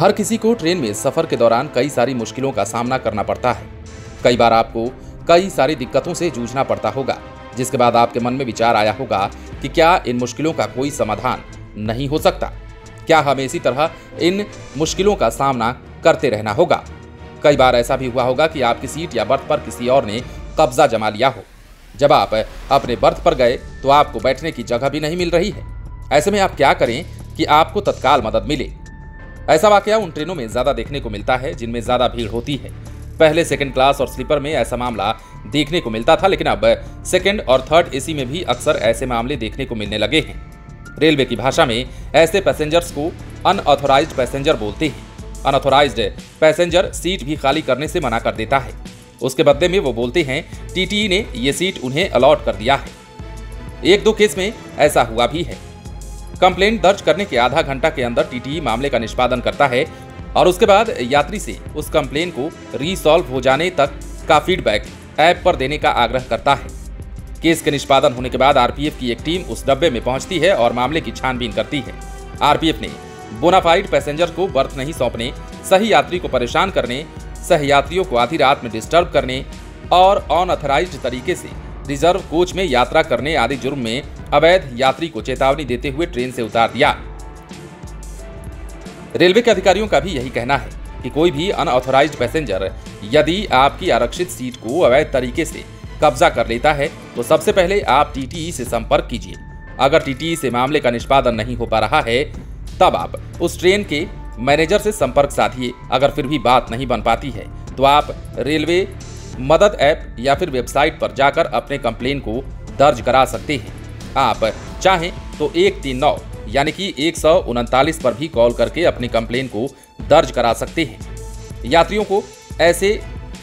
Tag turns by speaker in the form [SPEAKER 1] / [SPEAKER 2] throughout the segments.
[SPEAKER 1] हर किसी को ट्रेन में सफर के दौरान कई सारी मुश्किलों का सामना करना पड़ता है। कई बार आपको कई सारी दिक्कतों से जूझना पड़ता होगा, जिसके बाद आपके मन में विचार आया होगा कि क्या इन मुश्किलों का कोई समाधान नहीं हो सकता? क्या हमें इसी तरह इन मुश्किलों का सामना करते रहना होगा? कई बार ऐसा भी हुआ होगा कि आपकी सीट या बर्थ पर किसी और ने कब्जा जमा लिया हो। जब आप अपने बर्थ पर गए तो आपको बैठने की जगह भी नहीं मिल रही है। ऐसे में आप क्या करें कि आपको तत्काल मदद मिले? ऐसा वाकया उन ट्रेनों में ज्यादा देखने को मिलता है जिनमें ज्यादा भीड़ होती है। पहले सेकंड क्लास और स्लीपर में ऐसा मामला देखने को मिलता था, लेकिन अब सेकंड और थर्ड एसी में भी अक्सर ऐसे मामले देखने को मिलने लगे हैं। रेलवे की भाषा में ऐसे पैसेंजर्स को अनऑथोराइज्ड पैसेंजर बोलते हैं। अनऑथोराइज्ड पैसेंजर सीट भी खाली करने से मना कर देता है। उसके बदले में वो बोलते हैं टीटीई ने ये सीट उन्हें अलॉट कर दिया है। एक दो केस में ऐसा हुआ भी है। कंप्लेंट दर्ज करने के आधा घंटा के अंदर टीटीई मामले का निष्पादन करता है और उसके बाद यात्री से उस कंप्लेंट को रीसॉल्व हो जाने तक का फीडबैक ऐप पर देने का आग्रह करता है। केस के निष्पादन होने के बाद आरपीएफ की एक टीम उस डब्बे में पहुंचती है और मामले की छानबीन करती है। आरपीएफ ने बोनाफाइड पैसेंजर को बर्थ नहीं सौंपने, सही यात्री को परेशान करने, सह यात्रियों को आधी रात में डिस्टर्ब करने और अनऑथराइज्ड तरीके से रिजर्व कोच में यात्रा करने आदि जुर्म में अवैध यात्री को चेतावनी देते हुए ट्रेन से उतार दिया। रेलवे के अधिकारियों का भी यही कहना है कि कोई भी अनऑथराइज्ड पैसेंजर यदि आपकी आरक्षित सीट को अवैध तरीके से कब्जा कर लेता है तो सबसे पहले आप टीटीई से संपर्क कीजिए। अगर टीटीई से मामले का निष्पादन नहीं हो पा रहा है तब आप उस ट्रेन के मैनेजर से संपर्क साधिए। अगर फिर भी बात नहीं बन पाती है तो आप रेलवे मदद ऐप या फिर वेबसाइट पर जाकर अपने कंप्लेन को दर्ज करा सकते हैं। आप चाहें तो 139 यानी कि 139 पर भी कॉल करके अपनी कंप्लेन को दर्ज करा सकते हैं। यात्रियों को ऐसे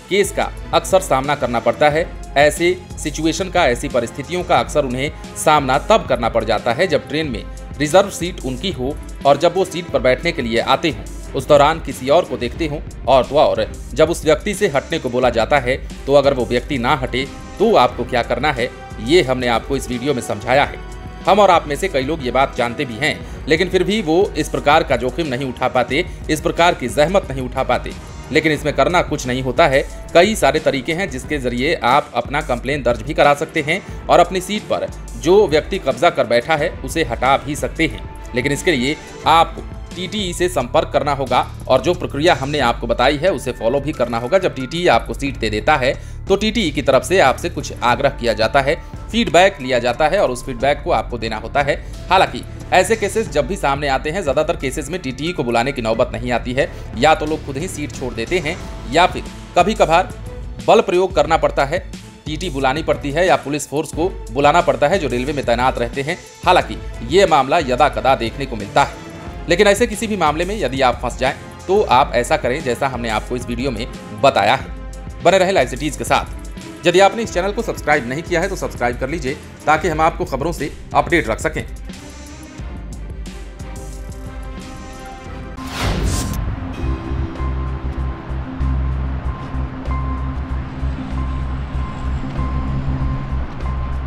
[SPEAKER 1] केस का अक्सर सामना करना पड़ता है। ऐसे सिचुएशन का, ऐसी परिस्थितियों का अक्सर उन्हें सामना तब करना पड़ जाता है जब ट्रेन में रिजर्व सीट उनकी हो और जब वो सीट पर बैठने के लिए आते हों उस दौरान किसी और को देखते हों, और तो और जब उस व्यक्ति से हटने को बोला जाता है तो अगर वो व्यक्ति ना हटे तो आपको क्या करना है, ये हमने आपको इस वीडियो में समझाया है। हम और आप में से कई लोग ये बात जानते भी हैं, लेकिन फिर भी वो इस प्रकार का जोखिम नहीं उठा पाते, इस प्रकार की जहमत नहीं उठा पाते। लेकिन इसमें करना कुछ नहीं होता है। कई सारे तरीके हैं जिसके जरिए आप अपना कंप्लेन दर्ज भी करा सकते हैं और अपनी सीट पर जो व्यक्ति कब्जा कर बैठा है उसे हटा भी सकते हैं। लेकिन इसके लिए आपको टीटीई से संपर्क करना होगा और जो प्रक्रिया हमने आपको बताई है उसे फॉलो भी करना होगा। जब टीटीई आपको सीट दे देता है तो टीटीई की तरफ से आपसे कुछ आग्रह किया जाता है, फीडबैक लिया जाता है और उस फीडबैक को आपको देना होता है। हालांकि ऐसे केसेस जब भी सामने आते हैं, ज़्यादातर केसेस में टीटीई को बुलाने की नौबत नहीं आती है। या तो लोग खुद ही सीट छोड़ देते हैं या फिर कभी कभार बल प्रयोग करना पड़ता है, टीटी बुलानी पड़ती है या पुलिस फोर्स को बुलाना पड़ता है जो रेलवे में तैनात रहते हैं। हालांकि ये मामला यदा कदा देखने को मिलता है। लेकिन ऐसे किसी भी मामले में यदि आप फंस जाएं तो आप ऐसा करें जैसा हमने आपको इस वीडियो में बताया है। बने रहे लाइव सिटीज के साथ। यदि आपने इस चैनल को सब्सक्राइब नहीं किया है तो सब्सक्राइब कर लीजिए ताकि हम आपको खबरों से अपडेट रख सकें।